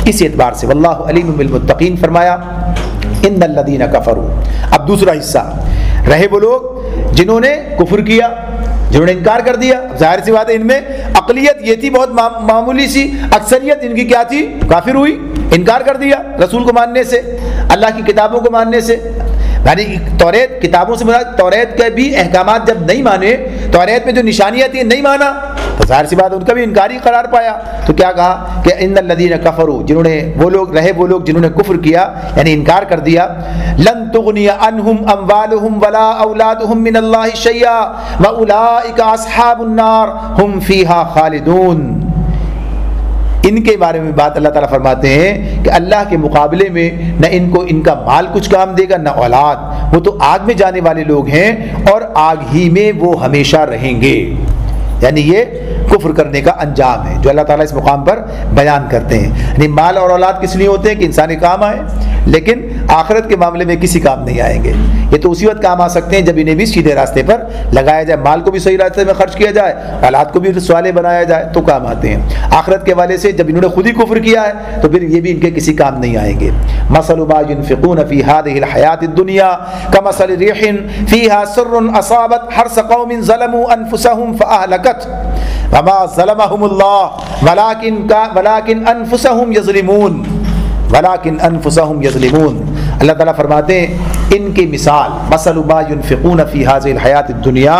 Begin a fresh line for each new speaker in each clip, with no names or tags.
اس اعتبار سے واللہ علیم بالمتقین فرمایا ان الذین کفروا. اب دوسرا حصہ رہے وہ لوگ جنہوں نے کفر کیا، جنہوں نے انکار کر دیا. ظاہر سی بات ہے ان میں اقلیت یہ تھی بہت معمولی سی، اکثریت ان کی کیا تھی؟ کافر ہوئی، انکار کر دیا رسول کو ماننے سے، اللہ کی کتابوں کو ماننے سے. یعنی توریت کتابوں سے مراد توریت کے بھی احکامات جب نہیں مانے، توریت میں جو نشانیاں تھیں نہیں مانا، تو ظاہر سی بات ان کا بھی انکاری قرار پایا. تو کیا کہا کہ ان الذین کفروا، جنہوں نے وہ لوگ جنہوں نے کفر کیا یعنی انکار کر دیا، لن تغنی عنہم اموالہم ولا اولادہم من اللہ شیئا واولئک اصحاب النار ہم فیہا خالدون. ان کے بارے میں بات اللہ تعالیٰ فرماتے ہیں کہ اللہ کے مقابلے میں نہ ان کو ان کا مال کچھ کام دے گا نہ اولاد، وہ تو آگ میں جانے والے لوگ ہیں اور آگ ہی میں وہ ہمیشہ رہیں گے. یعنی یہ کفر کرنے کا انجام ہے جو اللہ تعالیٰ اس مقام پر بیان کرتے ہیں. یعنی مال اور اولاد کس لیے ہوتے ہیں؟ کہ انسان کے کام آئے، لیکن آخرت کے معاملے میں کسی کام نہیں آئیں گے. یہ تو اسی وقت کام آ سکتے ہیں جب انہیں بھی سیدھے راستے پر لگایا جائے، مال کو بھی صحیح راستے میں خرچ کیا جائے، اولاد کو بھی صالح بنایا جائے تو کام آتے ہیں. آخرت کے حوالے سے جب انہوں نے خود ہی کفر کیا ہے تو پھر یہ بھی ان کے کسی کام نہیں آئیں گے. مثل ما ينفقون في هذه الحياة الدنيا كمثل ريح فيها سر أصابت حرث قوم ظلموا أنفسهم فأهلكت وما ظلمهم الله ولكن أنفسهم يظلمون ولكن أنفسهم يظلمون. اللہ تعالیٰ فرماتے ہیں ان کی مثال مثل ما ينفقون في هذه الحياة الدنيا،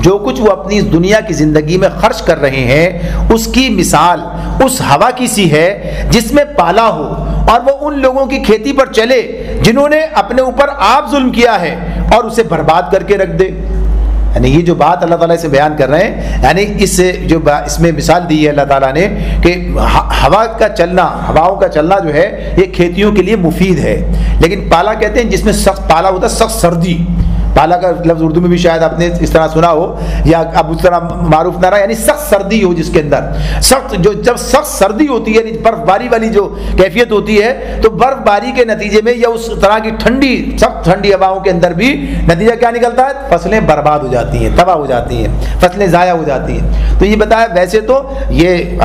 جو کچھ وہ اپنی اس دنیا کی زندگی میں خرچ کر رہے ہیں اس کی مثال اس ہوا کی سی ہے جس میں پالا ہو اور وہ ان لوگوں کی کھیتی پر چلے جنہوں نے اپنے اوپر آپ ظلم کیا ہے اور اسے برباد کر کے رکھ دے. یعنی یہ جو بات اللہ تعالیٰ سے بیان کر رہے ہیں، یعنی اس میں مثال دی ہے اللہ تعالیٰ نے کہ ہوا کا چلنا، ہواؤں کا چلنا جو ہے یہ کھیتیوں کے لیے مفید ہے. لیکن پالا کہتے ہیں جس میں سخت پالا ہوتا ہے، سخت سردی. پالا کا لفظ اردو میں بھی شاید آپ نے اس طرح سنا ہو یا اب اس طرح معروف نہ رہا، یعنی سخت سردی ہو جس کے اندر سخت جب سخت سردی ہوتی ہے یعنی برف باری والی جو کیفیت ہوتی ہے، تو برف باری کے نتیجے میں یا اس طرح کی سخت ٹھنڈی ہواؤں کے اندر بھی نتیجہ کیا نکلتا ہے؟ فصلیں برباد ہو جاتی ہیں، تباہ ہو جاتی ہیں، فصلیں ضائع ہو جاتی ہیں. تو یہ بتایا ویسے تو یہ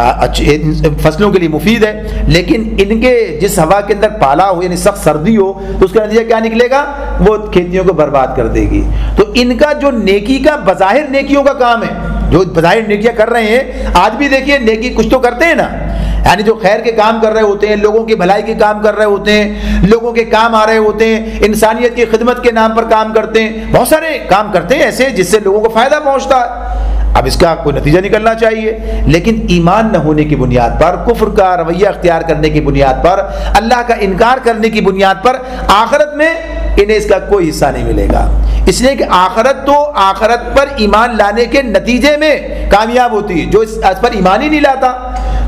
فصلوں کے لیے مفید ہے، لیکن ان کے جس ہوا کے اندر پالا ہو یعنی سخت سردی ہو تو اس کا نتیجہ کیا نکلے گا؟ وہ کھیتیوں کو برباد کر دے گی. تو ان کا جو نیکی کا بظاہر نیکیوں کا کام ہے، جو بظاہر نیکیاں کر رہے ہیں، آج بھی دیکھیے نیکی کچھ تو کرتے ہیں نا، یعنی جو خیر کے کام کر رہے ہوتے ہیں، لوگوں کی بھلائی کے کام کر رہے ہوتے ہیں، لوگوں کے کام آ رہے ہوتے ہیں، انسانیت کی خدمت کے نام پر کام کرتے ہیں، بہت سارے کام کرتے ہیں ایسے جس سے لوگوں کو فائدہ پہنچتا ہے. اب اس کا کوئی نتیجہ نکلنا چاہیے، لیکن ایمان نہ ہونے کی بنیاد پر، کفر کا رویہ اختیار کرنے کی بنیاد پر، اللہ کا انکار کرنے کی بنیاد پر آخرت میں انہیں اس کا کوئی حصہ نہیں ملے گا. اس لیے کہ آخرت پر ایمان لانے کے نتیجے میں کامیاب ہوتی ہے. جو اس پر ایمان ہی نہیں لاتا،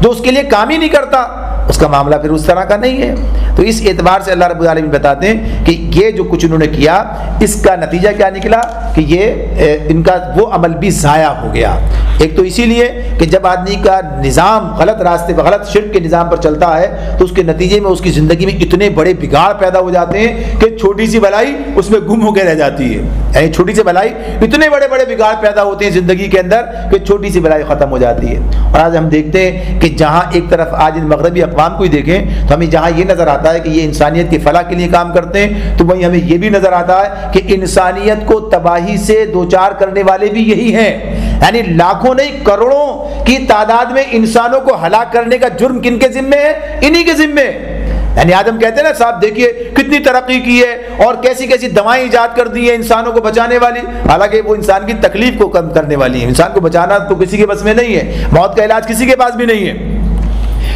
جو اس کے لیے کام ہی نہیں کرتا، اس کا معاملہ پھر اس طرح کا نہیں ہے. تو اس اعتبار سے اللہ رب العالمین بتاتے ہیں کہ یہ جو کچھ انہوں نے کیا اس کا نتیجہ کیا نکلا کہ یہ ان کا وہ عمل بھی ضائع ہو گیا. ایک تو اسی لیے کہ جب آدمی کا نظام غلط راستے پر، غلط شرک کے نظام پر چلتا ہے تو اس کے نتیجے میں اس کی زندگی میں اتنے بڑے بگاڑ پیدا ہو جاتے ہیں کہ چھوٹی سی بھلائی اس میں گم ہو کے رہ جاتی ہے. یعنی چھوٹی سی بھلائی، اتنے بڑے بڑے بگاڑ پیدا ہوتے ہیں زندگی کے اندر کہ چھوٹی سی بھلائی ختم ہو جاتی ہے. اور آج ہم دیکھتے ہیں کہ جہاں ایک طرف آج ان مغربی اقوام کو ہی دیکھیں تو ہمیں جہاں یہ نظر آتا ہے کہ یہ انسانیت کی فلاح کے لیے کام کرتے ہیں، تو وہیں ہمیں یہ بھی نظر آتا ہے کہ انسانیت کو تباہی سے دوچار کرنے والے بھی یہی ہیں. یعنی لاکھوں نہیں کروڑوں کی تعداد میں انسانوں کو ہلاک کرنے کا جرم کن کے ذمے ہے؟ انہی کے ذمے. یعنی آج ہم کہتے ہیں نا صاحب دیکھیے کتنی ترقی کی ہے اور کیسی کیسی دوائیں ایجاد کر دی ہیں انسانوں کو بچانے والی، حالانکہ وہ انسان کی تکلیف کو کم کرنے والی ہیں. انسان کو بچانا تو کسی کے بس میں نہیں ہے، موت کا علاج کسی کے پاس بھی نہیں ہے.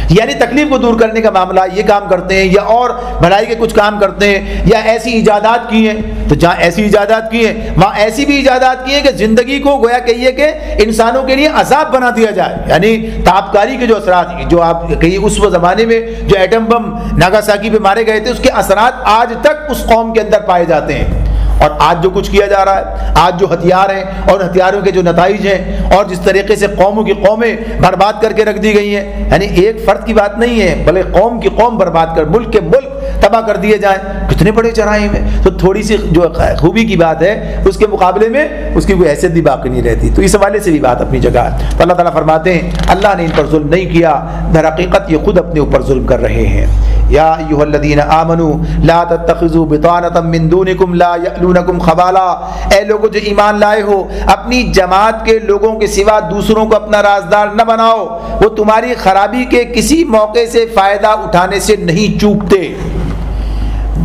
یعنی تکلیف کو دور کرنے کا معاملہ یہ کام کرتے ہیں، یا اور بھلائی کے کچھ کام کرتے ہیں، یا ایسی ایجادات کی ہیں. تو جہاں ایسی ایجادات کی ہیں وہاں ایسی بھی ایجادات کی ہیں کہ زندگی کو گویا کہیے کہ انسانوں کے لیے عذاب بنا دیا جائے. یعنی تابکاری کے جو اثرات جو آپ کہیے اس زمانے میں جو ایٹم بم ناگاساکی پہ مارے گئے تھے، اس کے اثرات آج تک اس قوم کے اندر پائے جاتے ہیں. اور آج جو کچھ کیا جا رہا ہے، آج جو ہتھیار ہیں اور ہتھیاروں کے جو نتائج ہیں، اور جس طریقے سے قوموں کی قومیں برباد کر کے رکھ دی گئی ہیں، یعنی ایک فرد کی بات نہیں ہے بلکہ قوم کی قوم برباد کر، ملک کے ملک تباہ کر دیے جائیں، کتنے بڑے جرائم ہیں۔ تو تھوڑی سی جو خوبی کی بات ہے اس کے مقابلے میں اس کی کوئی حیثیت بھی باقی نہیں رہتی، تو اس حوالے سے بھی بات اپنی جگہ ہے۔ تو اللہ تعالیٰ فرماتے ہیں اللہ نے ان پر ظلم نہیں کیا، در حقیقت یہ خود اپنے اوپر ظلم کر رہے ہیں۔ یا ایھا الذین آمنوا لا تتخذوا بطانۃ من دونکم لا یألونکم خبالا، اے لوگوں جو ایمان لائے ہو اپنی جماعت کے لوگوں کے سوا دوسروں کو اپنا رازدار نہ بناؤ، وہ تمہاری خرابی کے کسی موقع سے فائدہ اٹھانے سے نہیں چوکتے۔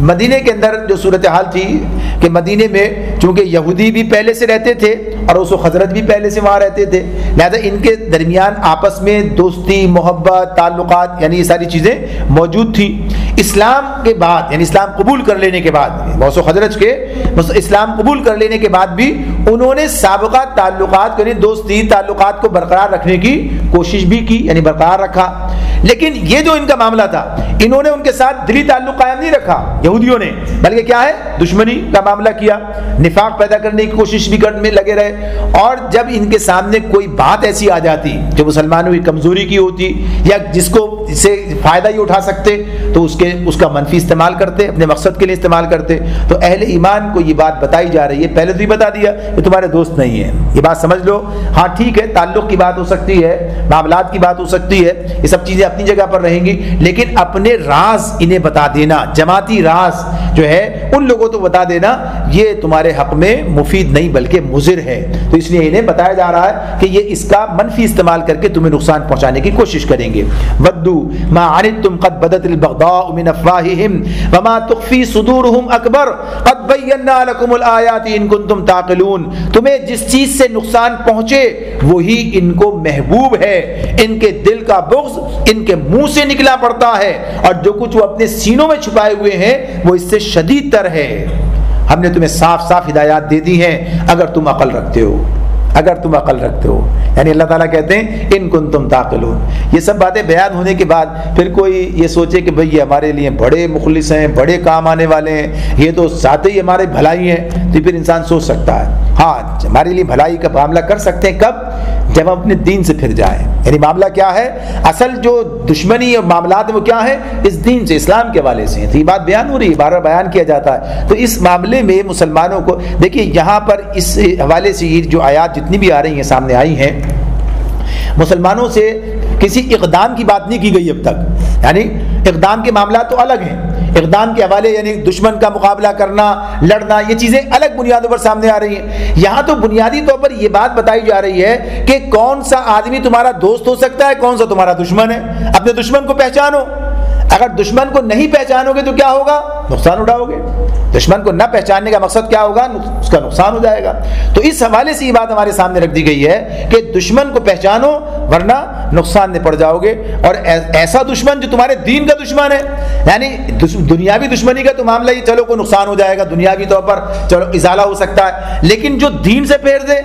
مدینے کے اندر جو صورتحال تھی کہ مدینے میں چونکہ یہودی بھی پہلے سے رہتے تھے اور اوس و خزرج بھی پہلے سے وہاں رہتے تھے، لہذا ان کے درمیان آپس میں دوستی، محبت، تعلقات یعنی یہ ساری چیزیں موجود تھیں۔ اسلام کے بعد یعنی اسلام قبول کر لینے کے بعد اوس و خزرج کے اسلام قبول کر لینے کے بعد بھی انہوں نے سابقہ تعلقات یعنی دوستی تعلقات کو برقرار رکھنے کی کوشش بھی کی، یعنی برقرار رکھا، لیکن یہ جو ان کا معاملہ تھا انہوں نے ان کے ساتھ دلی تعلق قائم نہیں رکھا یہودیوں نے، بلکہ کیا ہے دشمنی کا معاملہ کیا، نفاق پیدا کرنے کی کوشش بھی کرنے لگے رہے، اور جب ان کے سامنے کوئی بات ایسی آ جاتی جو مسلمانوں کی کمزوری کی ہوتی یا جس کو سے فائدہ ہی اٹھا سکتے تو اس کا منفی استعمال کرتے، اپنے مقصد کے لیے استعمال کرتے۔ تو اہل ایمان کو یہ بات بتائی جا رہی ہے، پہلے تو یہ بتا دیا کہ تمہارے دوست نہیں ہیں، یہ بات سمجھ لو، ہاں ٹھیک ہے تعلق کی بات ہو سکتی ہے، معاملات کی بات ہو سکتی ہے، یہ سب چیزیں اپنی جگہ پر رہیں گی، لیکن اپنے راز انہیں بتا دینا، جماعتی راز جو ہے ان لوگوں تو بتا دینا، یہ تمہارے حق میں مفید نہیں بلکہ مضر ہے۔ تو اس لیے انہیں بتایا جا رہا ہے کہ یہ اس کا منفی استعمال کر کے تمہیں نقصان پہنچانے کی کوشش کریں گے۔ ودوا ما عنتم قد بدت البغضاء من افواہہم وما تخفی صدورہم اکبر قد بینا لکم الآیات ان کنتم تعقلون، تمہیں جس چیز سے نقصان پہنچے وہی ان کو محبوب ہے، ان کے دل کا بغض ان کے منہ سے نکلا پڑتا ہے، اور جو کچھ وہ اپنے سینوں میں چھپائے ہوئے ہیں وہ اس سے شدید تر ہے۔ ہم نے تمہیں صاف صاف ہدایات دے دی ہیں اگر تم عقل رکھتے ہو، اگر تم عقل رکھتے ہو، یعنی اللہ تعالیٰ کہتے ہیں ان کنتم تعقلون۔ یہ سب باتیں بیان ہونے کے بعد پھر کوئی یہ سوچے کہ بھئی یہ ہمارے لیے بڑے مخلص ہیں، بڑے کام آنے والے ہیں، یہ تو ذات ہی ہمارے بھلائی ہیں، تو پھر انسان سوچ سکتا ہے ہاں ہمارے لیے بھلائی کا معاملہ کر سکتے ہیں کب؟ جب ہم اپنے دین سے پھر جائیں، یعنی معاملہ کیا ہے، اصل جو دشمنی اور معاملات ہیں وہ کیا ہے، اس دین سے، اسلام کے حوالے سے ہیں۔ تو یہ بات بیان ہو رہی ہے، بار بار بیان کیا جاتا ہے۔ تو اس معاملے میں مسلمانوں کو دیکھیے یہاں پر اس حوالے سے یہ جو آیات جتنی بھی آ رہی ہیں سامنے آئی ہیں، مسلمانوں سے کسی اقدام کی بات نہیں کی گئی اب تک، یعنی اقدام کے معاملات تو الگ ہیں، اقدام کے حوالے یعنی دشمن کا مقابلہ کرنا، لڑنا، یہ چیزیں الگ بنیادوں پر سامنے آ رہی ہیں۔ یہاں تو بنیادی طور پر یہ بات بتائی جا رہی ہے کہ کون سا آدمی تمہارا دوست ہو سکتا ہے، کون سا تمہارا دشمن ہے، اپنے دشمن کو پہچانو۔ اگر دشمن کو نہیں پہچانو گے تو کیا ہوگا، نقصان اٹھاؤ گے۔ دشمن کو نہ پہچاننے کا مقصد کیا ہوگا، اس کا نقصان ہو جائے گا۔ تو اس حوالے سے یہ بات ہمارے سامنے رکھ دی گئی ہے کہ دشمن کو پہچانو ورنہ نقصان میں پڑ جاؤ گے، اور ایسا دشمن جو تمہارے دین کا دشمن ہے، یعنی دنیاوی دشمنی کا تو معاملہ ہی چلو کوئی نقصان ہو جائے گا، دنیاوی طور پر چلو ازالہ ہو سکتا ہے، لیکن جو دین سے پھیر دے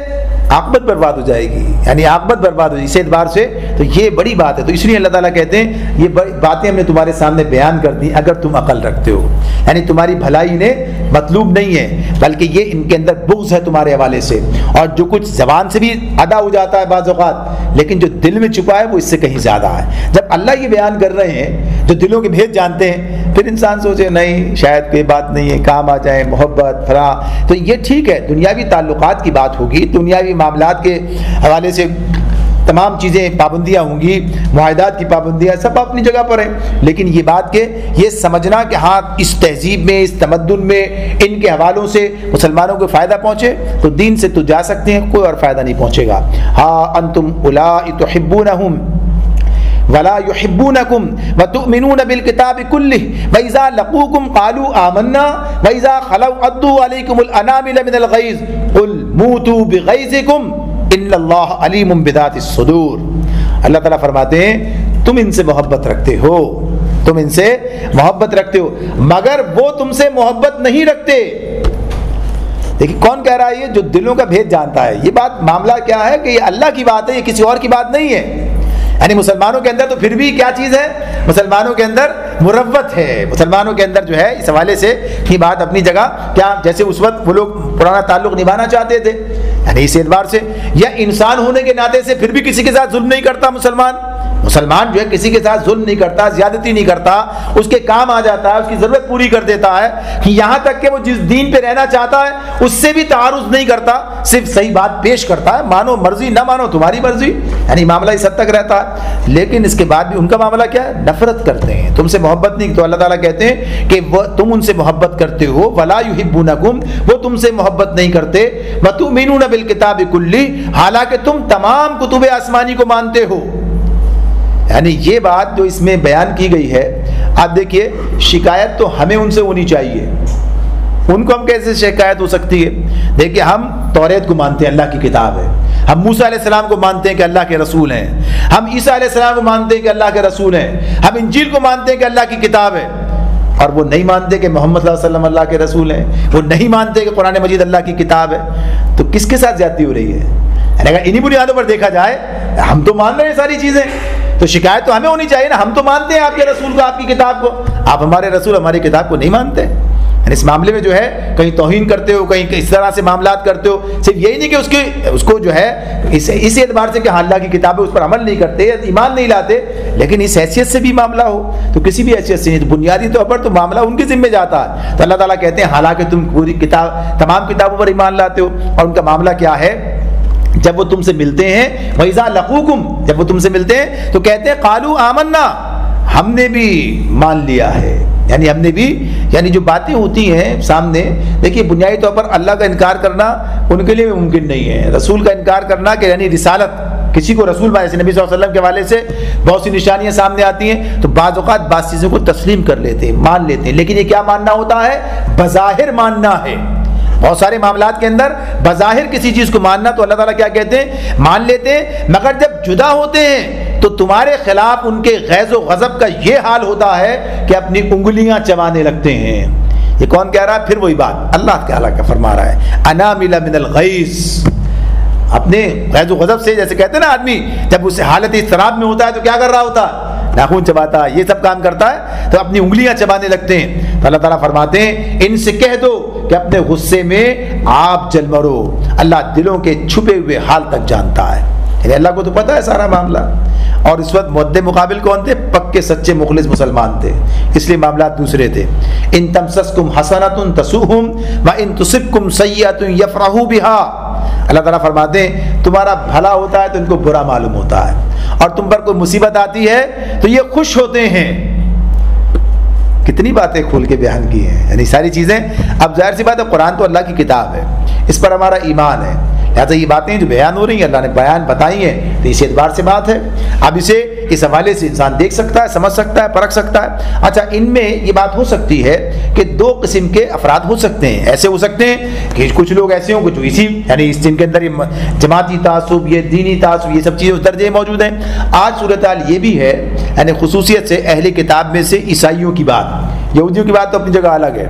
عاقبت برباد ہو جائے گی، یعنی عاقبت برباد ہو جائے گی۔ اس اعتبار سے تو یہ بڑی بات ہے، تو اس لیے اللہ تعالیٰ کہتے ہیں یہ بڑی باتیں ہم نے تمہارے سامنے بیان کر دی اگر تم عقل رکھتے ہو، یعنی تمہاری بھلائی انہیں مطلوب نہیں ہے بلکہ یہ ان کے اندر بغض ہے تمہارے حوالے سے، اور جو کچھ زبان سے بھی ادا ہو جاتا ہے بعض اوقات لیکن جو دل میں چھپا ہے وہ اس سے کہیں زیادہ ہے۔ جب اللہ یہ بیان کر رہے ہیں جو دلوں کے بھید جانتے ہیں، پھر انسان سوچے نہیں شاید کوئی بات نہیں ہے، کام آ جائے، محبت فلاں، تو یہ ٹھیک ہے دنیاوی تعلقات کی بات ہوگی، دنیاوی معاملات کے حوالے سے تمام چیزیں پابندیاں ہوں گی، معاہدات کی پابندیاں سب اپنی جگہ پر ہیں، لیکن یہ بات کہ یہ سمجھنا کہ ہاں اس تہذیب میں، اس تمدن میں ان کے حوالوں سے مسلمانوں کو فائدہ پہنچے تو دین سے تو جا سکتے ہیں، کوئی اور فائدہ نہیں پہنچے گا۔ ہاں انتم اولائی تحبونہم ولا يحبونكم وتؤمنون بالكتاب كله واذا لقوكم قالوا آمنا واذا خلوا عضوا عليكم الانامل من الغيظ قل موتوا بغيظكم ان الله عليم بذات الصدور۔ اللہ تعالیٰ فرماتے ہیں تم ان سے محبت رکھتے ہو، تم ان سے محبت رکھتے ہو مگر وہ تم سے محبت نہیں رکھتے۔ دیکھیں کون کہہ رہا ہے یہ؟ جو دلوں کا بھید جانتا ہے۔ یہ بات معاملہ کیا ہے کہ یہ اللہ کی بات ہے، یہ کسی اور کی بات نہیں ہے۔ یعنی مسلمانوں کے اندر تو پھر بھی کیا چیز ہے، مسلمانوں کے اندر مروت ہے مسلمانوں کے اندر جو ہے اس حوالے سے یہ بات اپنی جگہ کیا جیسے اس وقت وہ لوگ پرانا تعلق نبھانا چاہتے تھے یعنی اس اعتبار سے یا انسان ہونے کے ناطے سے پھر بھی کسی کے ساتھ ظلم نہیں کرتا مسلمان جو ہے کسی کے ساتھ ظلم نہیں کرتا زیادتی نہیں کرتا اس کے کام آ جاتا ہے اس کی ضرورت پوری کر دیتا ہے کہ یہاں تک کہ وہ جس دین پہ رہنا چاہتا ہے اس سے بھی تعارض نہیں کرتا صرف صحیح بات پیش کرتا ہے مانو مرضی نہ مانو تمہاری مرضی یعنی معاملہ اس حد تک رہتا ہے لیکن اس کے بعد بھی ان کا معاملہ کیا ہے نفرت کرتے ہیں تم سے محبت نہیں تو اللہ تعالیٰ کہتے ہیں کہ تم ان سے محبت کرتے ہو ولا یحبونکم وہ تم سے محبت نہیں کرتے وتؤمنون بالکتاب کلی حالانکہ تم تمام کتب آسمانی کو مانتے ہو یعنی یہ بات جو اس میں بیان کی گئی ہے آپ دیکھیے شکایت تو ہمیں ان سے ہونی چاہیے ان کو ہم کیسے شکایت ہو سکتی ہے دیکھیے ہم توریت کو مانتے ہیں اللہ کی کتاب ہے ہم موسیٰ علیہ السلام کو مانتے ہیں کہ اللہ کے رسول ہیں ہم عیسیٰ علیہ السلام کو مانتے ہیں کہ اللہ کے رسول ہیں ہم انجیل کو مانتے ہیں کہ اللہ کی کتاب ہے اور وہ نہیں مانتے کہ محمد صلی اللہ علیہ وسلم اللہ کے رسول ہیں وہ نہیں مانتے کہ قرآن مجید اللہ کی کتاب ہے تو کس کے ساتھ زیادتی ہو رہی ہے اگر انہی بنیادوں پر دیکھا جائے ہم تو مان رہے ہیں ساری چیزیں تو شکایت تو ہمیں ہونی چاہیے نا ہم تو مانتے ہیں آپ کے رسول کو آپ کی کتاب کو آپ ہمارے رسول ہماری کتاب کو نہیں مانتے یعنی اس معاملے میں جو ہے کہیں توہین کرتے ہو کہیں اس طرح سے معاملات کرتے ہو صرف یہی نہیں کہ اس کو جو ہے اس اعتبار سے کہ اللہ کی کتاب ہے اس پر عمل نہیں کرتے ایمان نہیں لاتے لیکن اس حیثیت سے بھی معاملہ ہو تو کسی بھی حیثیت سے نہیں بنیادی طور پر تو معاملہ ان کے ذمہ جاتا ہے تو اللہ تعالیٰ کہتے ہیں حالانکہ تم پوری کتاب تمام کتابوں پر ایمان لاتے ہو اور ان کا معاملہ کیا ہے جب وہ تم سے ملتے ہیں وَإِذَا لَقُوكُمْ جب وہ تم سے ملتے ہیں تو کہتے ہیں قَالُوا آمَنَّا ہم نے بھی مان لیا ہے یعنی ہم نے بھی یعنی جو باتیں ہوتی ہیں سامنے دیکھیے بنیادی طور پر اللہ کا انکار کرنا ان کے لیے ممکن نہیں ہے رسول کا انکار کرنا کہ یعنی رسالت کسی کو رسول بھائی سے نبی صلی اللہ علیہ وسلم کے حوالے سے بہت سی نشانیاں سامنے آتی ہیں تو بعض اوقات بعض چیزوں کو تسلیم کر لیتے ہیں مان لیتے ہیں لیکن یہ کیا ماننا ہوتا ہے بظاہر ماننا ہے بہت سارے معاملات کے اندر بظاہر کسی چیز کو ماننا تو اللہ تعالیٰ کیا کہتے ہیں مان لیتے ہیں مگر جب جدا ہوتے ہیں تو تمہارے خلاف ان کے غیظ و غضب کا یہ حال ہوتا ہے کہ اپنی انگلیاں چبانے لگتے ہیں یہ کون کہہ رہا ہے پھر وہی بات اللہ تعالیٰ کا فرما رہا ہے انامل من الغیظ اپنے غیظ و غضب سے جیسے کہتے ہیں نا آدمی جب اس حالت اضطراب میں ہوتا ہے تو کیا کر رہا ہوتا ہے ناخن چباتا ہے یہ سب کام کرتا ہے تو اپنی انگلیاں چبانے لگتے ہیں تو اللہ تعالیٰ فرماتے ہیں ان سے کہہ دو کہ اپنے غصے میں آپ جل مرو اللہ دلوں کے چھپے ہوئے حال تک جانتا ہے یعنی اللہ کو تو پتہ ہے سارا معاملہ اور اس وقت مد مقابل کون تھے پکے سچے مخلص مسلمان تھے اس لیے معاملات دوسرے تھے ان تمسسکم حسنۃ تسؤہم وان تصبکم سیئۃ یفرحوا بها اللہ تعالیٰ فرماتے ہیں تمہارا بھلا ہوتا ہے تو ان کو برا معلوم ہوتا ہے اور تم پر کوئی مصیبت آتی ہے تو یہ خوش ہوتے ہیں کتنی باتیں کھول کے بیان کی ہیں یعنی ساری چیزیں اب ظاہر سی بات ہے قرآن تو اللہ کی کتاب ہے اس پر ہمارا ایمان ہے لہٰذا یہ باتیں جو بیان ہو رہی ہیں اللہ نے بیان بتائی ہیں تو اس اعتبار سے بات ہے اب اسے اس حوالے سے انسان دیکھ سکتا ہے سمجھ سکتا ہے پرکھ سکتا ہے اچھا ان میں یہ بات ہو سکتی ہے کہ دو قسم کے افراد ہو سکتے ہیں ایسے ہو سکتے ہیں کہ کچھ لوگ ایسے ہوں جو اسی یعنی اس جن کے اندر یہ جماعتی تعصب یہ دینی تعصب یہ سب چیزیں اس درجے موجود ہیں آج صورتحال یہ بھی ہے یعنی خصوصیت سے اہل کتاب میں سے عیسائیوں کی بات یہودیوں کی بات تو اپنی جگہ الگ ہے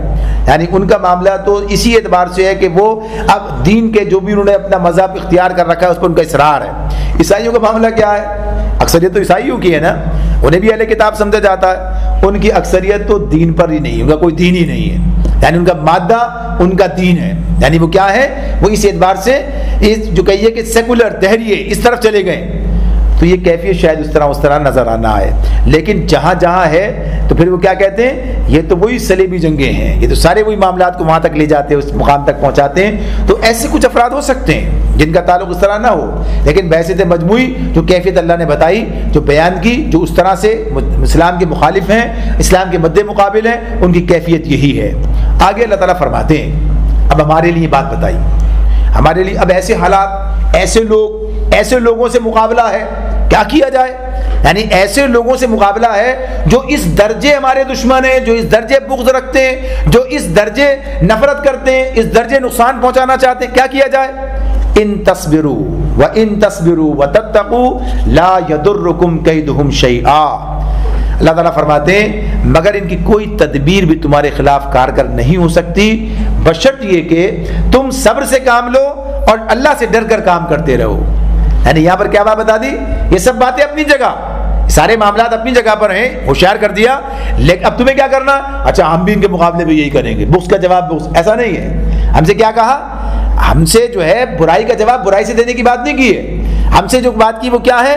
یعنی ان کا معاملہ تو اسی اعتبار سے ہے کہ وہ اب دین کے جو بھی انہوں نے اپنا مذہب اختیار کر رکھا ہے اس پر ان کا اصرار ہے عیسائیوں کا معاملہ کیا ہے اکثریت تو عیسائیوں کی ہے نا انہیں بھی اہل کتاب سمجھا جاتا ہے ان کی اکثریت تو دین پر ہی نہیں ان کا کوئی دین ہی نہیں ہے یعنی ان کا مادہ ان کا دین ہے یعنی وہ کیا ہے وہ اس اعتبار سے جو کہیے کہ سیکولر دہریے اس طرف چلے گئے تو یہ کیفیت شاید اس طرح نظر آنا ہے لیکن جہاں جہاں ہے تو پھر وہ کیا کہتے ہیں یہ تو وہی صلیبی جنگیں ہیں یہ تو سارے وہی معاملات کو وہاں تک لے جاتے ہیں اس مقام تک پہنچاتے ہیں تو ایسے کچھ افراد ہو سکتے ہیں جن کا تعلق اس طرح نہ ہو لیکن بحثیت مجموعی جو کیفیت اللہ نے بتائی جو بیان کی جو اس طرح سے اسلام کے مخالف ہیں اسلام کے مد مقابل ہیں ان کی کیفیت یہی ہے آگے اللہ تعالیٰ فرماتے ہیں اب ہمارے لیے بات بتائی ہمارے لیے اب ایسے حالات ایسے لوگوں سے مقابلہ ہے کیا کیا جائے یعنی ایسے لوگوں سے مقابلہ ہے جو اس درجے ہمارے دشمن ہیں جو اس درجے بغض رکھتے ہیں جو اس درجے نفرت کرتے ہیں اس درجے نقصان پہنچانا چاہتے ہیں کیا کیا جائے ان تصبروا وتتقوا لا يضركم كيدهم شيئا اللہ تعالیٰ فرماتے ہیں مگر ان کی کوئی تدبیر بھی تمہارے خلاف کارگر نہیں ہو سکتی بشرط یہ کہ تم صبر سے کام لو اور اللہ سے ڈر کر کام کرتے رہو یعنی یہاں پر کیا بات بتا دی یہ سب باتیں اپنی جگہ سارے معاملات اپنی جگہ پر ہیں ہوشیار کر دیا لیکن اب تمہیں کیا کرنا, اچھا ہم بھی ان کے مقابلے میں یہی کریں گے, بغض کا جواب بغض, ایسا نہیں ہے. ہم سے کیا کہا, ہم سے جو ہے برائی کا جواب برائی سے دینے کی بات نہیں کی ہے. ہم سے جو بات کی وہ کیا ہے,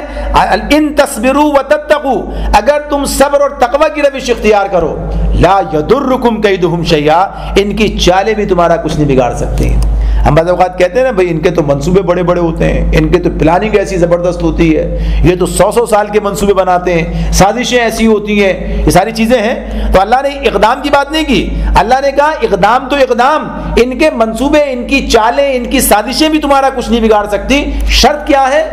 ان تصبروا وتتقوا, اگر تم صبر اور تقوی کی روش اختیار کرو, لا یضرکم کیدہم شیئا, ان کی چالیں بھی تمہارا کچھ نہیں بگاڑ سکتی. ہم بعض اوقات کہتے ہیں نا بھائی ان کے تو منصوبے بڑے بڑے ہوتے ہیں, ان کے تو پلاننگ ایسی زبردست ہوتی ہے, یہ تو 100 سال کے منصوبے بناتے ہیں, سازشیں ایسی ہوتی ہیں, یہ ساری چیزیں ہیں. تو اللہ نے اقدام کی بات نہیں کی, اللہ نے کہا اقدام تو اقدام, ان کے منصوبے, ان کی چالیں, ان کی سازشیں بھی تمہارا کچھ نہیں بگاڑ سکتی. شرط کیا ہے,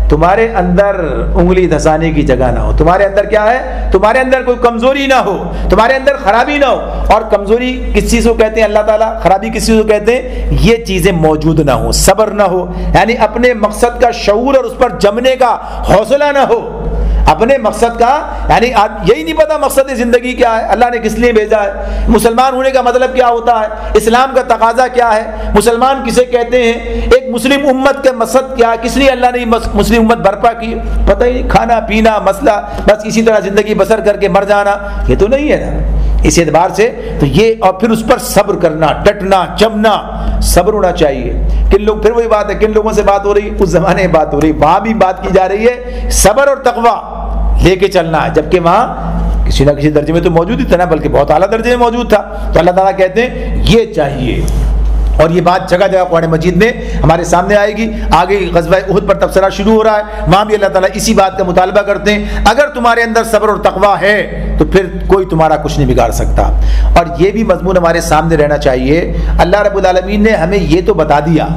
تمہارے اندر انگلی دھسانے کی جگہ نہ ہو. تمہارے اندر کیا ہے, تمہارے اندر کوئی کمزوری نہ ہو, تمہارے اندر خرابی نہ ہو. اور کمزوری کس چیز کو کہتے ہیں اللہ تعالیٰ, خرابی کس چیز کو کہتے ہیں, یہ چیزیں موجود نہ ہو, صبر نہ ہو, یعنی اپنے مقصد کا شعور اور اس پر جمنے کا حوصلہ نہ ہو. اپنے مقصد کا, یعنی یہی نہیں پتا مقصد زندگی کیا ہے, اللہ نے کس لیے بھیجا ہے, مسلمان ہونے کا مطلب کیا ہوتا ہے, اسلام کا تقاضا کیا ہے, مسلمان کسے کہتے ہیں, ایک مسلم امت کا مقصد کیا ہے, کس لیے اللہ نے مسلم امت برپا کی, پتہ ہی نہیں. کھانا پینا مسئلہ, بس اسی طرح زندگی بسر کر کے مر جانا, یہ تو نہیں ہے نا. اس اعتبار سے تو یہ, اور پھر اس پر صبر کرنا, ڈٹنا, جمنا, صبر ہونا چاہیے. کن لوگ, پھر وہی بات ہے, کن لوگوں سے بات ہو رہی, اس زمانے میں بات ہو رہی, وہاں بھی بات کی جا رہی ہے صبر اور تقوی لے کے چلنا ہے, جبکہ وہاں کسی نہ کسی درجے میں تو موجود ہی تھا نا, بلکہ بہت اعلیٰ درجے میں موجود تھا. تو اللہ تعالیٰ کہتے ہیں یہ چاہیے, اور یہ بات جگہ جگہ قرآن مجید میں ہمارے سامنے آئے گی. آگے غزوہ احد پر تبصرہ شروع ہو رہا ہے, وہاں بھی اللہ تعالیٰ اسی بات کا مطالبہ کرتے ہیں, اگر تمہارے اندر صبر اور تقوی ہے تو پھر کوئی تمہارا کچھ نہیں بگاڑ سکتا. اور یہ بھی مضمون ہمارے سامنے رہنا چاہیے, اللہ رب العالمین نے ہمیں یہ تو بتا دیا,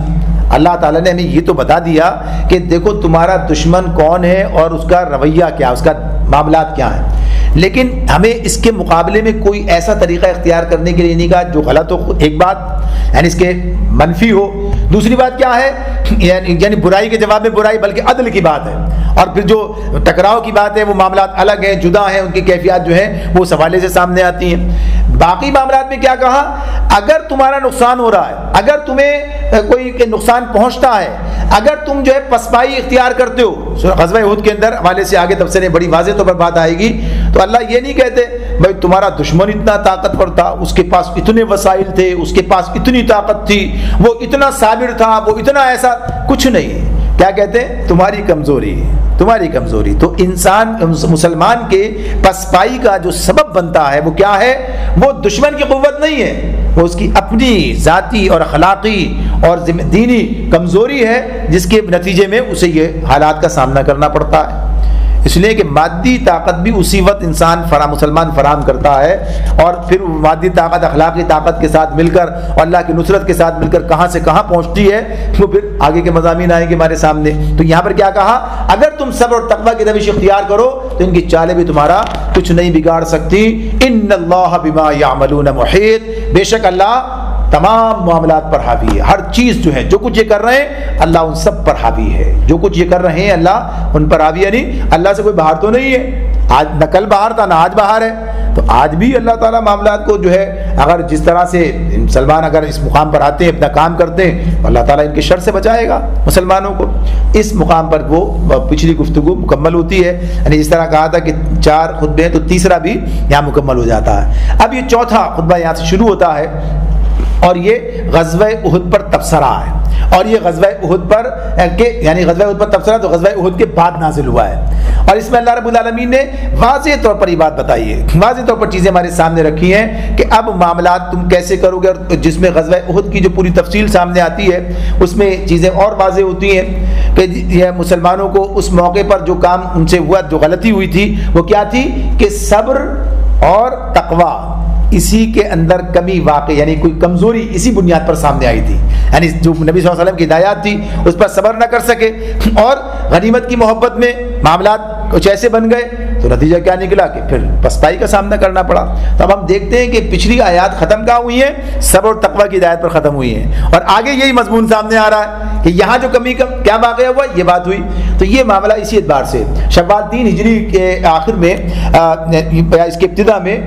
اللہ تعالیٰ نے ہمیں یہ تو بتا دیا کہ دیکھو تمہارا دشمن کون ہے اور اس کا رویہ کیا, اس کا معاملات کیا ہیں, لیکن ہمیں اس کے مقابلے میں کوئی ایسا طریقہ اختیار کرنے کے لیے نہیں کہا جو غلط ہو, ایک بات یعنی اس کے منفی ہو. دوسری بات کیا ہے, یعنی برائی کے جواب میں برائی, بلکہ عدل کی بات ہے. اور پھر جو ٹکراؤ کی بات ہے وہ معاملات الگ ہیں, جدا ہیں, ان کی کیفیات جو ہیں وہ اس حوالے سے سامنے آتی ہیں. باقی معاملات میں کیا کہا, اگر تمہارا نقصان ہو رہا ہے, اگر تمہیں کوئی نقصان پہنچتا ہے, اگر تم جو ہے پسپائی اختیار کرتے ہو, غزوہ احد کے اندر حوالے سے آگے تفسیر بڑی واضح طور پر بات آئے گی, تو اللہ یہ نہیں کہتے بھائی تمہارا دشمن اتنا طاقتور تھا, اس کے پاس اتنے وسائل تھے, اس کے پاس اتنی طاقت تھی, وہ اتنا صابر تھا, وہ اتنا ایسا, کچھ نہیں. کیا کہتے ہیں, تمہاری کمزوری, تمہاری کمزوری. تو انسان مسلمان کے پسپائی کا جو سبب بنتا ہے وہ کیا ہے, وہ دشمن کی قوت نہیں ہے, وہ اس کی اپنی ذاتی اور اخلاقی اور دینی کمزوری ہے, جس کے نتیجے میں اسے یہ حالات کا سامنا کرنا پڑتا ہے. اس لیے کہ مادی طاقت بھی اسی وقت مسلمان فراہم کرتا ہے, اور پھر مادی طاقت اخلاقی طاقت کے ساتھ مل کر اور اللہ کی نصرت کے ساتھ مل کر کہاں سے کہاں پہنچتی ہے, وہ پھر آگے کے مضامین آئیں گے ہمارے سامنے. تو یہاں پر کیا کہا, اگر تم صبر اور تقوی کی روش اختیار کرو تو ان کی چالیں بھی تمہارا کچھ نہیں بگاڑ سکتی. ان اللہ بما یعملون محیط, بے شک اللہ تمام معاملات پر حاوی ہے. ہر چیز جو ہے, جو کچھ یہ کر رہے ہیں اللہ ان سب پر حاوی ہے, جو کچھ یہ کر رہے ہیں اللہ ان پر حاوی ہے. نہیں, اللہ سے کوئی باہر تو نہیں ہے, آج نہ کل باہر تھا نہ آج باہر ہے, تو آج بھی اللہ تعالیٰ معاملات کو جو ہے, اگر جس طرح سے مسلمان اگر اس مقام پر آتے ہیں, اپنا کام کرتے ہیں, تو اللہ تعالیٰ ان کے شر سے بچائے گا مسلمانوں کو. اس مقام پر وہ پچھلی گفتگو مکمل ہوتی ہے, یعنی جس طرح کہا تھا کہ 4 خطبے ہیں تو تیسرا بھی یہاں مکمل ہو جاتا ہے. اب یہ چوتھا خطبہ یہاں سے شروع ہوتا ہے, اور یہ غزوہ احد پر تبصرہ ہے. اور یہ غزوہ احد پر یعنی غزوہ احد پر تبصرہ تو غزوہ احد کے بعد نازل ہوا ہے, اور اس میں اللہ رب العالمین نے واضح طور پر یہ بات بتائی ہے, واضح طور پر چیزیں ہمارے سامنے رکھی ہیں کہ اب معاملات تم کیسے کرو گے, اور جس میں غزوہ احد کی جو پوری تفصیل سامنے آتی ہے اس میں چیزیں اور واضح ہوتی ہیں کہ یہ مسلمانوں کو اس موقع پر جو کام ان سے ہوا, جو غلطی ہوئی تھی وہ کیا تھی کہ صبر اور تقوی, اسی کے اندر کمی واقع, یعنی کوئی کمزوری اسی بنیاد پر سامنے آئی تھی. یعنی جو نبی صلی اللہ علیہ وسلم کی ہدایات تھی اس پر صبر نہ کر سکے, اور غنیمت کی محبت میں معاملات کچھ ایسے بن گئے, تو نتیجہ کیا نکلا کہ پھر پسپائی کا سامنا کرنا پڑا. تو اب ہم دیکھتے ہیں کہ پچھلی آیات ختم کہاں ہوئی ہیں, صبر اور تقوی کی ہدایت پر ختم ہوئی ہیں, اور آگے یہی مضمون سامنے آ رہا ہے کہ یہاں جو کمی کا کیا واقعہ ہوا یہ بات ہوئی. تو یہ معاملہ اسی اعتبار سے شوال 3 ہجری کے آخر میں اس کے ابتدا میں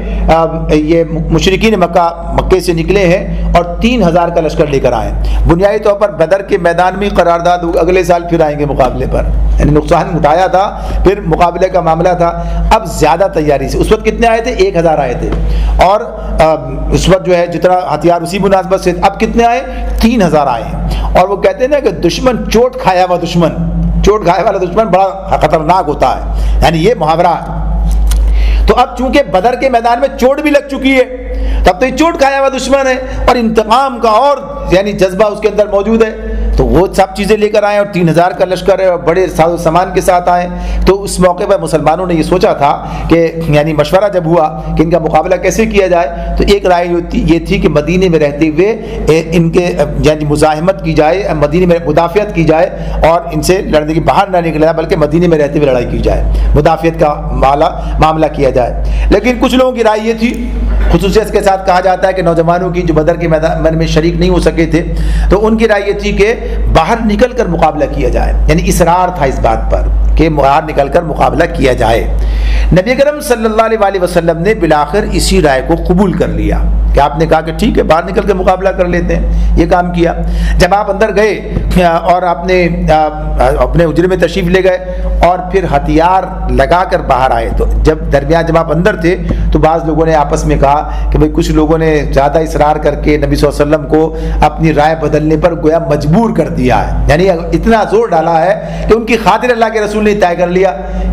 یہ مشرکین مکے سے نکلے ہیں اور 3000 کا لشکر لے کر آئے. بنیادی طور پر بدر کے میدان میں قرارداد اگلے سال پھر آئیں گے مقابلے پر, یعنی نقصان اٹھایا تھا پھر مقابلے کا معاملہ تھا. اب زیادہ تیاری سے اس وقت کتنے آئے تھے؟ 1000 آئے تھے, اور اس وقت جو ہے جتنا ہتھیار اسی مناسبت سے. اب کتنے آئے؟ 3000 آئے. اور وہ کہتے ہیں نا کہ دشمن چوٹ کھایا ہوا دشمن, چوٹ کھایا والا دشمن بڑا خطرناک ہوتا ہے, یعنی یہ محاورہ. تو اب چونکہ بدر کے میدان میں چوٹ بھی لگ چکی ہے, تب تو یہ چوٹ کھایا ہوا دشمن ہے اور انتقام کا اور یعنی جذبہ اس کے اندر موجود ہے. تو وہ سب چیزیں لے کر آئے اور 3000 کا لشکر ہے اور بڑے ساز و سامان کے ساتھ آئے. تو اس موقع پر مسلمانوں نے یہ سوچا تھا کہ یعنی مشورہ جب ہوا کہ ان کا مقابلہ کیسے کیا جائے, تو ایک رائے یہ تھی کہ مدینے میں رہتے ہوئے ان کے یعنی مزاحمت کی جائے, مدینے میں مدافعت کی جائے اور ان سے لڑنے کی باہر نہ نکلا جائے بلکہ مدینے میں رہتے ہوئے لڑائی کی جائے, مدافعت کا معاملہ کیا جائے. لیکن کچھ لوگوں کی رائے یہ تھی, خصوصیت کے ساتھ کہا جاتا ہے کہ نوجوانوں کی جو بدر کے میدان میں شریک نہیں ہو سکے تھے, تو ان کی رائے یہ تھی کہ باہر نکل کر مقابلہ کیا جائے, یعنی اصرار تھا اس بات پر کہ باہر نکل کر مقابلہ کیا جائے. نبی کرم صلی اللہ علیہ وسلم نے بالآخر اسی رائے کو قبول کر لیا کہ آپ نے کہا کہ ٹھیک ہے باہر نکل کے مقابلہ کر لیتے ہیں. یہ کام کیا. جب آپ اندر گئے اور آپ نے اپنے حجرے میں تشریف لے گئے اور پھر ہتھیار لگا کر باہر آئے, تو جب آپ اندر تھے تو بعض لوگوں نے آپس میں کہا کہ بھئی کچھ لوگوں نے زیادہ اصرار کر کے نبی صلی اللہ علیہ وسلم کو اپنی رائے بدلنے پر گویا مجبور کر دیا ہے, یعنی اتنا زور ڈالا ہے کہ ان کی خاطر اللہ کے رسول نے طے کر لیا.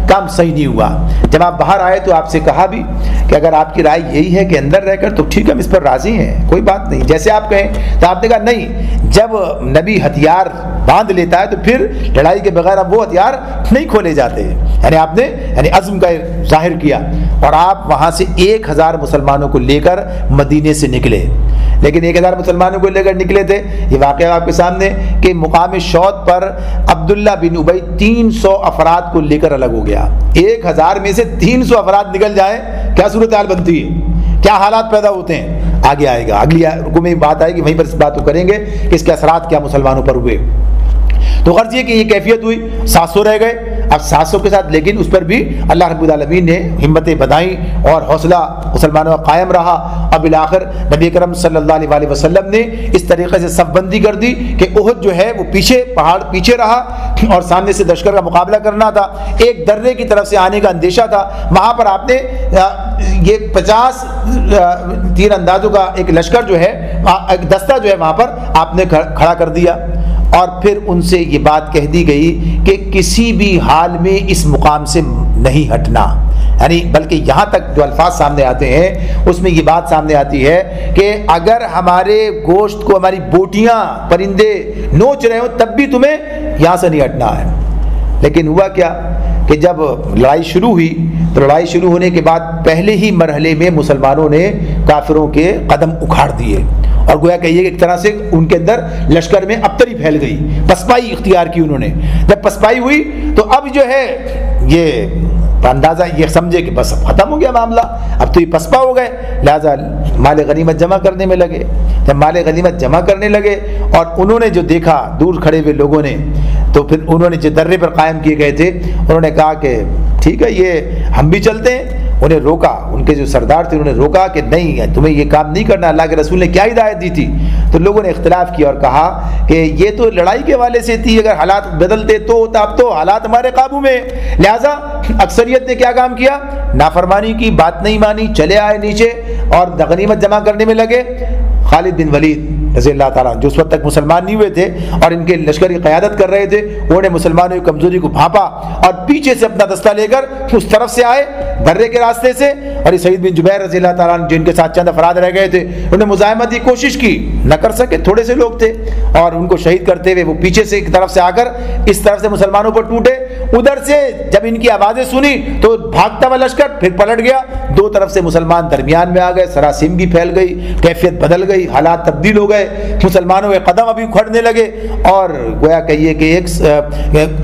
کام صحیح نہیں ہوا. جب آپ باہر آئے تو آپ سے کہا بھی کہ اگر آپ کی رائے یہی ہے کہ اندر رہ کر تو ٹھیک ہے ہم اس پر راضی ہیں, کوئی بات نہیں, جیسے آپ کہیں. تو آپ نے کہا نہیں, جب نبی ہتھیار باندھ لیتا ہے تو پھر لڑائی کے بغیر اب وہ ہتھیار نہیں کھولے جاتے. یعنی آپ نے یعنی عزم کا ظاہر کیا اور آپ وہاں سے 1000 مسلمانوں کو لے کر مدینے سے نکلے. لیکن 1000 مسلمانوں کو لے کر نکلے تھے, یہ واقعہ آپ کے سامنے کہ مقام شوط پر عبداللہ بن ابی 300 افراد کو لے کر الگ ہو گیا. 1000 میں سے 300 افراد نکل جائیں, کیا صورتحال بنتی ہے, کیا حالات پیدا ہوتے ہیں. آگے آئے گا, اگلی رکوع میں بات آئے گی, وہیں پر اس بات کو کریں گے کہ اس کے اثرات کیا مسلمانوں پر ہوئے. تو غرض یہ کہ یہ کیفیت ہوئی, 700 رہ گئے. اب 700 کے ساتھ لیکن اس پر بھی اللہ رب العالمین نے ہمتیں بدھائیں اور حوصلہ مسلمانوں کا قائم رہا. اب بالآخر نبی کرم صلی اللہ علیہ وسلم نے اس طریقے سے صف بندی کر دی کہ احد جو ہے وہ پیچھے, پہاڑ پیچھے رہا اور سامنے سے لشکر کا مقابلہ کرنا تھا. ایک درے کی طرف سے آنے کا اندیشہ تھا. وہاں پر آپ نے یہ 50 تیر اندازوں کا ایک لشکر جو ہے, ایک دستہ جو ہے وہاں پر آپ نے کھڑا کر دیا. اور پھر ان سے یہ بات کہہ دی گئی کہ کسی بھی حال میں اس مقام سے نہیں ہٹنا, یعنی بلکہ یہاں تک جو الفاظ سامنے آتے ہیں اس میں یہ بات سامنے آتی ہے کہ اگر ہمارے گوشت کو ہماری بوٹیاں پرندے نوچ رہے ہوں تب بھی تمہیں یہاں سے نہیں ہٹنا ہے. لیکن ہوا کیا کہ جب لڑائی شروع ہوئی تو لڑائی شروع ہونے کے بعد پہلے ہی مرحلے میں مسلمانوں نے کافروں کے قدم اکھاڑ دیے اور گویا کہیے کہ ایک طرح سے ان کے اندر لشکر میں ابتری پھیل گئی, پسپائی اختیار کی انہوں نے. جب پسپائی ہوئی تو اب جو ہے یہ اندازہ یہ سمجھے کہ بس ختم ہو گیا معاملہ, اب تو یہ پسپا ہو گئے, لہذا مال غنیمت جمع کرنے میں لگے. جب مال غنیمت جمع کرنے لگے اور انہوں نے جو دیکھا دور کھڑے ہوئے لوگوں نے, تو پھر انہوں نے جو درے پر قائم کیے گئے تھے انہوں نے کہا کہ ٹھیک ہے یہ ہم بھی چلتے ہیں. انہیں روکا, ان کے جو سردار تھے انہوں نے روکا کہ نہیں تمہیں یہ کام نہیں کرنا, اللہ کے رسول نے کیا ہدایت دی تھی. تو لوگوں نے اختلاف کیا اور کہا کہ یہ تو لڑائی کے حوالے سے تھی, اگر حالات بدلتے تو ہوتا, اب تو حالات ہمارے قابو میں. لہٰذا اکثریت نے کیا کام کیا, نافرمانی کی, بات نہیں مانی, چلے آئے نیچے اور غنیمت جمع کرنے میں لگے. خالد بن ولید رضی اللہ تعالیٰ جو اس وقت تک مسلمان نہیں ہوئے تھے اور ان کے لشکر کی قیادت کر رہے تھے, انہوں نے مسلمانوں کی کمزوری کو بھانپا اور پیچھے سے اپنا دستہ لے کر اس طرف سے آئے درے کے راستے سے. اور سعید بن جبیر رضی اللہ تعالیٰ جن کے ساتھ چند افراد رہ گئے تھے انہوں نے مزاحمت کی کوشش کی, نہ کر سکے, تھوڑے سے لوگ تھے, اور ان کو شہید کرتے ہوئے وہ پیچھے سے ایک طرف سے آ کر اس طرف سے مسلمانوں پر ٹوٹے. ادھر سے جب ان کی آوازیں سنی تو بھاگتا ہوا لشکر پھر پلٹ گیا, دو طرف سے مسلمان درمیان میں آ گئے, سراسیمگی پھیل گئی, کیفیت بدل گئی, حالات تبدیل ہو گئے, مسلمانوں کے قدم ابھی اکھڑنے لگے اور گویا کہیے کہ ایک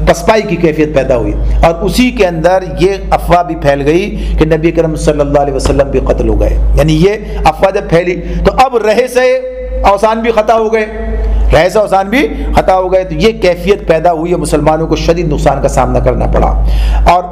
پسپائی کی کیفیت پیدا ہوئی. اور اسی کے اندر یہ افواہ بھی پھیل گئی کہ نبی کرم صلی اللہ علیہ وسلم بھی قتل ہو گئے. یعنی یہ افواہ جب پھیلی تو اب رہے سہے اوسان بھی خطا ہو گئے. رہ سے اوسان بھی خطا ہو گئے. تو یہ کیفیت پیدا ہوئی ہے, مسلمانوں کو شدید نقصان کا سامنا کرنا پڑا. اور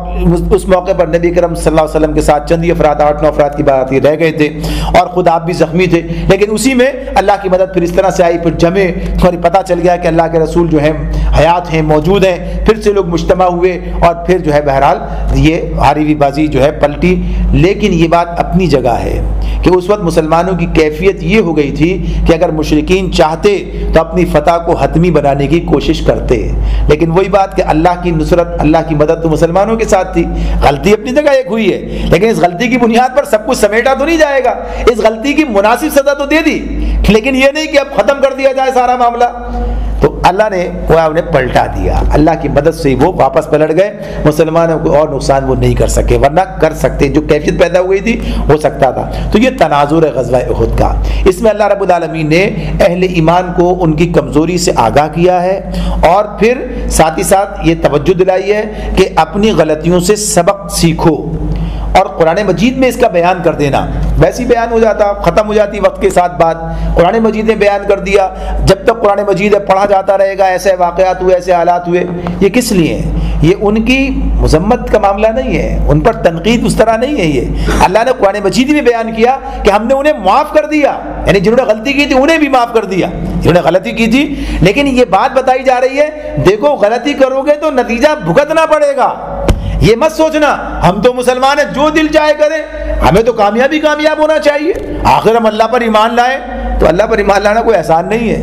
اس موقع پر نبی کرم صلی اللہ علیہ وسلم کے ساتھ چند ہی افراد, 8-9 افراد کی بات رہ گئے تھے, اور خود آپ بھی زخمی تھے. لیکن اسی میں اللہ کی مدد پھر اس طرح سے آئی, پھر جمے اور پتہ چل گیا کہ اللہ کے رسول جو ہیں حیات ہیں, موجود ہیں. پھر سے لوگ مجتمع ہوئے اور پھر جو ہے بہرحال یہ ہاری ہوئی بازی جو ہے پلٹی. لیکن یہ بات اپنی جگہ ہے کہ اس وقت مسلمانوں کی کیفیت یہ ہو گئی تھی کہ اگر مشرکین چاہتے تو اپنی فتح کو حتمی بنانے کی کوشش کرتے. لیکن وہی بات کہ اللہ کی نصرت, اللہ کی مدد تو مسلمانوں کے ساتھ تھی. غلطی اپنی جگہ ایک ہوئی ہے, لیکن اس غلطی کی بنیاد پر سب کچھ سمیٹا تو نہیں جائے گا. اس غلطی کی مناسب سزا تو دے دی, لیکن یہ نہیں کہ اب ختم کر دیا جائے سارا معاملہ. تو اللہ نے وہ انہیں پلٹا دیا, اللہ کی مدد سے وہ واپس پلٹ گئے. مسلمانوں کو اور نقصان وہ نہیں کر سکے, ورنہ کر سکتے, جو کیفیت پیدا ہوئی تھی ہو سکتا تھا. تو یہ تناظر ہے غزوہ احد کا. اس میں اللہ رب العالمین نے اہل ایمان کو ان کی کمزوری سے آگاہ کیا ہے, اور پھر ساتھ ہی ساتھ یہ توجہ دلائی ہے کہ اپنی غلطیوں سے سبق سیکھو. اور قرآن مجید میں اس کا بیان کر دینا, ویسے ہی بیان ہو جاتا, ختم ہو جاتی وقت کے ساتھ بات. قرآن مجید نے بیان کر دیا, جب تک قرآن مجید پڑھا جاتا رہے گا ایسے واقعات ہوئے, ایسے حالات ہوئے. یہ کس لیے ہیں؟ یہ ان کی مذمت کا معاملہ نہیں ہے, ان پر تنقید اس طرح نہیں ہے. یہ اللہ نے قرآن مجید میں بیان کیا کہ ہم نے انہیں معاف کر دیا, یعنی جنہوں نے غلطی کی تھی انہیں بھی معاف کر دیا, جنہوں نے غلطی کی تھی. لیکن یہ بات بتائی جا رہی ہے, دیکھو غلطی کرو گے تو نتیجہ بھگتنا پڑے گا. یہ مت سوچنا ہم تو مسلمان ہیں جو دل چاہے کریں, ہمیں تو کامیاب ہونا چاہیے. آخر ہم اللہ پر ایمان لائیں, تو اللہ پر ایمان لانا کوئی احسان نہیں ہے,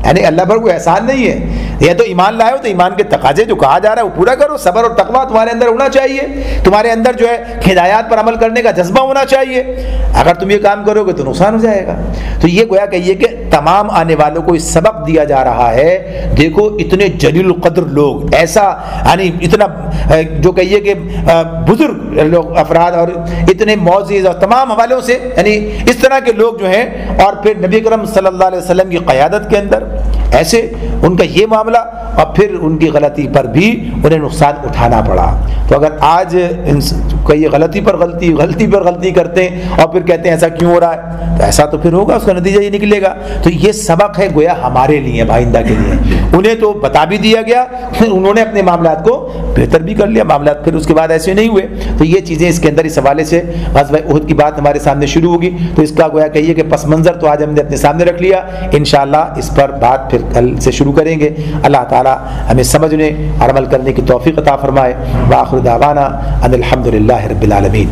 یعنی اللہ پر کوئی احسان نہیں ہے. یہ تو ایمان لائے ہو تو ایمان کے تقاضے جو کہا جا رہا ہے وہ پورا کرو. صبر اور تقویٰ تمہارے اندر ہونا چاہیے, تمہارے اندر جو ہے ہدایات پر عمل کرنے کا جذبہ ہونا چاہیے. اگر تم یہ کام کرو گے تو نقصان ہو جائے گا. تو یہ گویا کہیے کہ تمام آنے والوں کو اس سبق دیا جا رہا ہے. دیکھو اتنے جلیل القدر لوگ, ایسا یعنی اتنا جو کہیے کہ بزرگ لوگ افراد, اور اتنے معزز اور تمام حوالوں سے, یعنی اس طرح کے لوگ جو ہیں, اور پھر نبی کرم صلی اللہ علیہ وسلم کی قیادت کے اندر ایسے ان کا یہ معاملہ, اور پھر ان کی غلطی پر بھی انہیں نقصان اٹھانا پڑا. تو اگر آج یہ غلطی پر غلطی کرتے ہیں اور پھر کہتے ہیں ایسا کیوں ہو رہا ہے, تو ایسا تو پھر ہوگا, اس کا نتیجہ یہ نکلے گا. تو یہ سبق ہے گویا ہمارے لیے, آئندہ کے لیے. انہیں تو بتا بھی دیا گیا, انہوں نے اپنے معاملات کو بہتر بھی کر لیا, معاملات پھر اس کے بعد ایسے نہیں ہوئے. تو یہ چیزیں اس کے اندر اس حوالے سے غزوہ احد کی بات ہمارے سامنے شروع ہوگی. تو اس کا گویا کہیے کہ پس منظر تو آج ہم نے اپنے سامنے رکھ لیا. انشاءاللہ اس پر بات پھر کل سے شروع کریں گے. اللہ تعالی ہمیں سمجھنے اور عمل کرنے کی توفیق عطا فرمائے. وآخر دعوانا ان الحمد للہ رب العالمین.